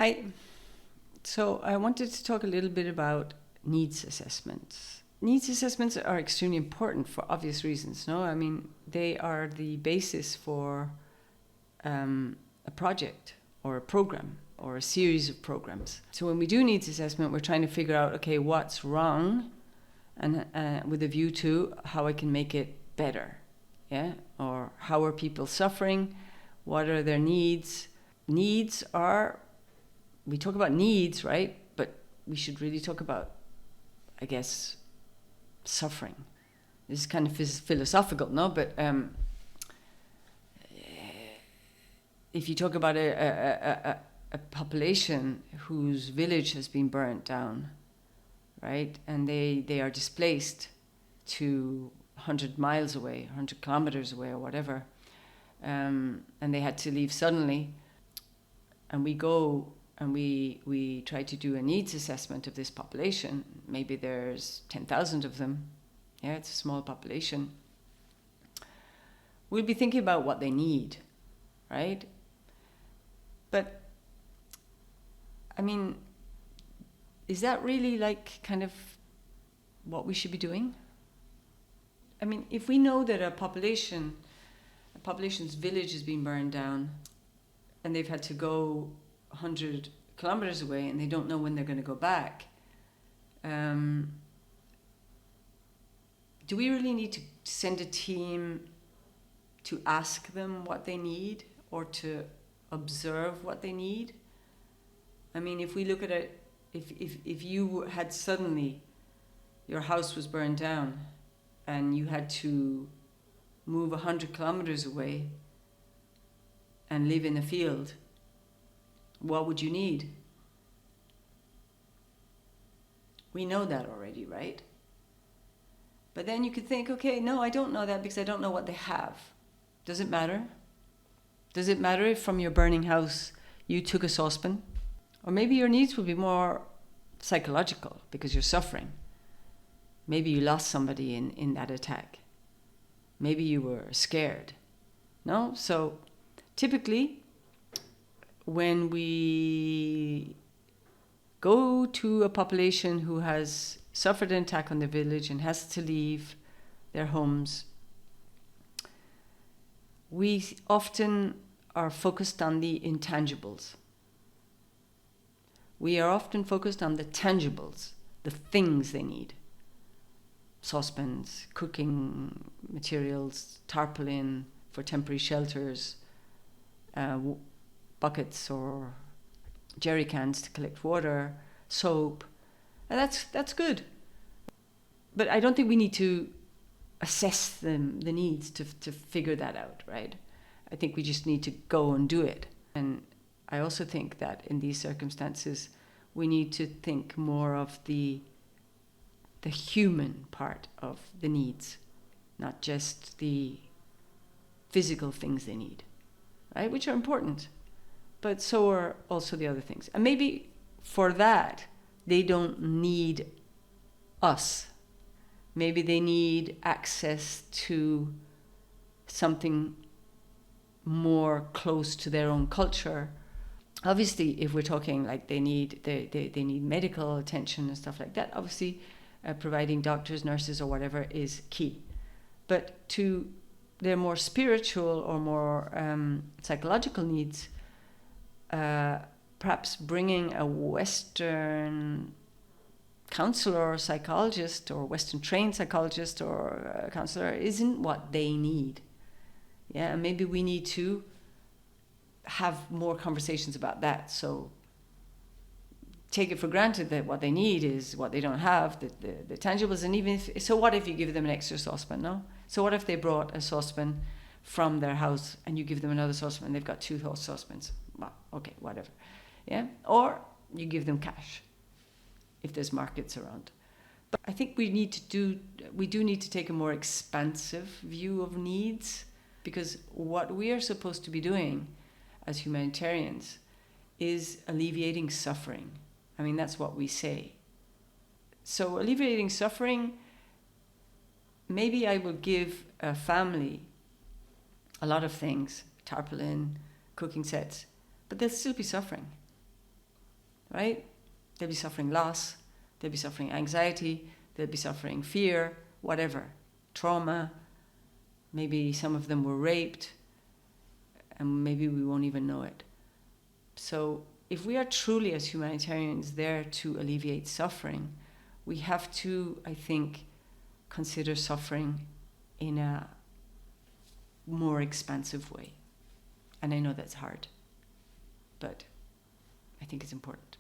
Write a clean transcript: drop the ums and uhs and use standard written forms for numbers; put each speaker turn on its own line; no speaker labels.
Hi. So I wanted to talk a little bit about needs assessments. Needs assessments are extremely important for obvious reasons, no? I mean, they are the basis for a project or a program or a series of programs. So when we do needs assessment, we're trying to figure out, okay, what's wrong, and with a view to how I can make it better, yeah? Or how are people suffering? What are their needs? Needs are, we talk about needs, right? But we should really talk about, I guess, suffering. This is kind of philosophical, no? But if you talk about a population whose village has been burnt down, right? And they are displaced to 100 miles away, 100 kilometers away or whatever, and they had to leave suddenly, and we go and we try to do a needs assessment of this population. Maybe there's 10,000 of them. Yeah, it's a small population. We'll be thinking about what they need, right? But, I mean, is that really like kind of what we should be doing? I mean, if we know that a population's village has been burned down and they've had to go 100 kilometers away and they don't know when they're going to go back, do we really need to send a team to ask them what they need or to observe what they need? I mean, if we look at it, if you had suddenly, your house was burned down and you had to move 100 kilometers away and live in a field, what would you need? We know that already, right? But then you could think, okay, no, I don't know that because I don't know what they have. Does it matter? Does it matter if from your burning house you took a saucepan? Or maybe your needs would be more psychological because you're suffering. Maybe you lost somebody in that attack. Maybe you were scared. No? So typically, when we go to a population who has suffered an attack on their village and has to leave their homes, we often are focused on the intangibles. We are often focused on the tangibles, the things they need. Saucepans, cooking materials, tarpaulin for temporary shelters, buckets or jerry cans to collect water, soap. And that's good. But I don't think we need to assess the needs to figure that out, right? I think we just need to go and do it. And I also think that in these circumstances, we need to think more of the human part of the needs, not just the physical things they need, right? Which are important, but so are also the other things. And maybe for that, they don't need us. Maybe they need access to something more close to their own culture. Obviously, if we're talking like they need medical attention and stuff like that, obviously providing doctors, nurses or whatever is key. But to their more spiritual or more psychological needs, perhaps bringing a Western counselor or psychologist or Western trained psychologist or counselor isn't what they need. Yeah, and maybe we need to have more conversations about that. So take it for granted that what they need is what they don't have, the tangibles. And even if, so what if you give them an extra saucepan, no? So what if they brought a saucepan from their house and you give them another saucepan and they've got two saucepans? Well, okay, whatever. Yeah? Or you give them cash if there's markets around. But I think we do need to take a more expansive view of needs, because what we are supposed to be doing as humanitarians is alleviating suffering. I mean, that's what we say. So alleviating suffering, maybe I will give a family a lot of things, tarpaulin, cooking sets, but they'll still be suffering. right? They'll be suffering loss, they'll be suffering anxiety, they'll be suffering fear, whatever, trauma. Maybe some of them were raped, and maybe we won't even know it. So if we are truly, as humanitarians, there to alleviate suffering, we have to, I think, consider suffering in a more expansive way. And I know that's hard, but I think it's important.